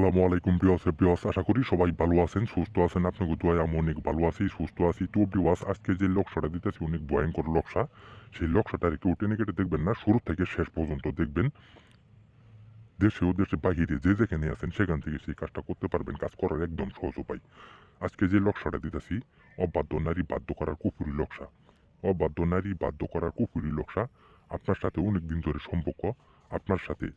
আসসালামু আলাইকুম বিয়স আশা করি সবাই ভালো আছেন সুস্থ আছেন আপনাকে দোয়ায় আমি অনেক ভালো আছি সুস্থ আছি তো বিয়স আজকে যে লক্ষ্যটা দিতেছি অনেক ভয়ঙ্কর লক্ষ্য সেই লক্ষ্যটার একটু টেনে কেটে দেখবেন না শুরু থেকে শেষ পর্যন্ত দেখবেন দেশে ও দেশের বাহিরে যে যেখানে আছেন সেখান থেকে সেই কাজটা করতে পারবেন কাজ করার একদম সহজ উপায় আজকে যে লক্ষ্যটা দিতেছি অবাধ্য নারী বাধ্য করার কুফুরি লক্ষ্য অবাধ্য নারী বাধ্য করার কুফুরি লক্ষ্য আপনার সাথে অনেক দিন ধরে সম্পর্ক আপনার সাথে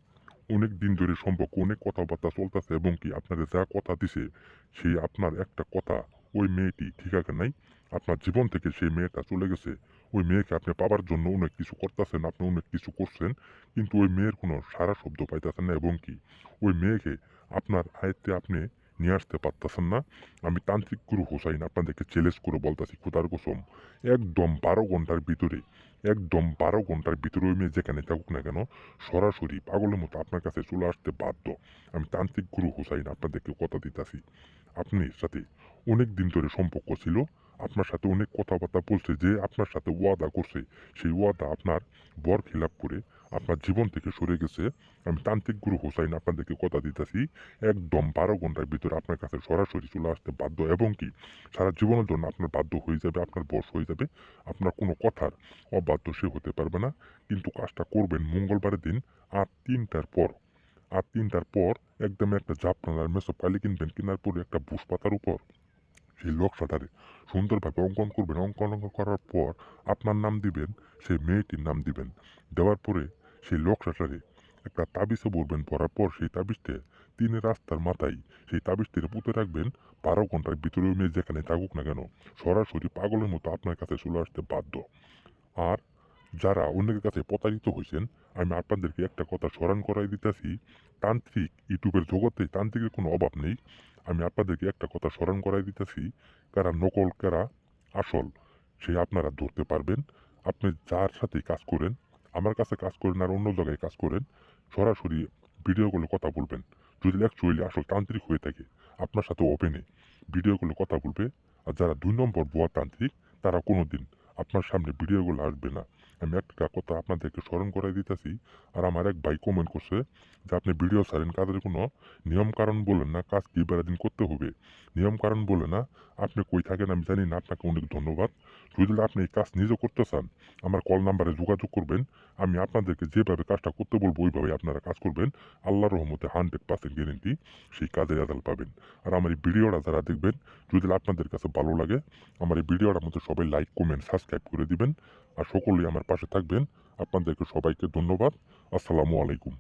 অনেক দিন ধরে সম্পর্ক অনেক কথাবার্তা চলতেছে এবং কি আপনাদের যা কথা দিছে সেই আপনার একটা কথা ওই মেয়েটি ঠিক আছে নাই আপনার জীবন থেকে সেই মেয়েটা চলে গেছে ওই মেয়েকে আপনি পাবার জন্য অনেক কিছু করতেছেন আপনি অনেক কিছু করছেন কিন্তু ওই মেয়ের কোনো সারা শব্দ পাইতেছেন না এবং কি ওই মেয়েকে আপনার আয়ত্তে আপনি নিয়ে আসতে পারতেছেন না আমি তান্ত্রিক গুরু হোসাইন আপনাদেরকে চ্যালেঞ্জ করে বলতেছি খুদার কসম একদম 12 ঘন্টার ভিতরে একদম 12 ঘন্টার ভিতরে ওই মেয়ে যেখানে থাকুক না কেন সরাসরি পাগলের মতো আপনার কাছে চলে আসতে বাধ্য আমি তান্ত্রিক গুরু হোসাইন আপনাদেরকে কথা দিতেছি আপনার সাথে অনেক দিন ধরে সম্পর্ক ছিল আপনার সাথে অনেক কথাবার্তা বলছে যে আপনার সাথে ওয়াদা করছে সেই ওয়াদা আপনার বর খিলাপ করে আপনার জীবন থেকে সরে গেছে আমি তান্ত্রিক গুরু হোসাইন আপনাদেরকে কথা দিতেছি একদম 12 ঘন্টার ভিতরে আপনার কাছে সরাসরি চলে আসতে বাধ্য এবং কি সারা জীবনের জন্য আপনার বাধ্য হয়ে যাবে আপনার বশ হয়ে যাবে আপনার কোনো কথার অবাধ্য সে হতে পারবে না কিন্তু কাজটা করবেন মঙ্গলবারের দিন 8-3টার পর 8-3টার পর একদম একটা জাপনার মেসো পালি কিনবেন কেনার পরে একটা বুশ পাতার উপর সেই লক্ষ্যটারে সুন্দরভাবে অঙ্কন করবেন অঙ্কন করার পর আপনার নাম দিবেন সেই মেয়েটির নাম দিবেন দেওয়ার পরে সেই লক্ষ্যটারে একটা তাবিজে বলবেন পড়ার পর সেই তাবিজতে তিনের রাস্তার মাথায় সেই তাবিজটিরে পুঁতে রাখবেন 12 ঘন্টার ভিতরে ওই মেয়ে যেখানে থাকুক না কেন সরাসরি পাগলের মতো আপনার কাছে চলে আসতে বাধ্য আর যারা অন্যের কাছে প্রতারিত হয়েছেন আমি আপনাদেরকে একটা কথা স্মরণ করাই দিতেছি তান্ত্রিক ইউটিউবের জগতে তান্ত্রিকের কোনো অভাব নেই আমি আপনাদেরকে একটা কথা স্মরণ করাই দিতেছি কারা নকল কারা আসল সে আপনারা ধরতে পারবেন আপনি যার সাথে কাজ করেন আমার কাছে কাজ করেন আর অন্য জায়গায় কাজ করেন সরাসরি ভিডিও কলে কথা বলবেন যদি অ্যাকচুয়ালি আসল তান্ত্রিক হয়ে থাকে আপনার সাথে ওপেনে ভিডিও কলে কথা বলবে আর যারা 2 নম্বর ভুয়া তান্ত্রিক তারা কোনো দিন আপনার সামনে ভিডিওগুলো আসবে না আমি একটা কথা আপনাদেরকে স্মরণ করাই দিতেছি আর আমার এক ভাই কমেন্ট করছে যে আপনি ভিডিও ছাড়েন কাজের কোনো নিয়ম কারণ বলেন না কাজ কি বেড়াদিন করতে হবে নিয়ম কারণ বলে না আপনি কই থাকেন আমি জানি না আপনাকে অনেক ধন্যবাদ যদি আপনি এই কাজ নিজে করতে চান আমার কল নাম্বারে যোগাযোগ করবেন আমি আপনাদেরকে যেভাবে কাজটা করতে বলবো ওইভাবে আপনারা কাজ করবেন আল্লাহর রহমতে 100% গ্যারেন্টি সেই কাজের রেজাল্ট পাবেন আর আমার এই ভিডিওটা যারা দেখবেন যদি আপনাদের কাছে ভালো লাগে আমার এই ভিডিওটার মধ্যে সবাই লাইক কমেন্ট সাবস্ক্রাইব করে দিবেন আর সকলেই আমার পাশে থাকবেন আপনাদেরকে সবাইকে ধন্যবাদ আসসালামু আলাইকুম।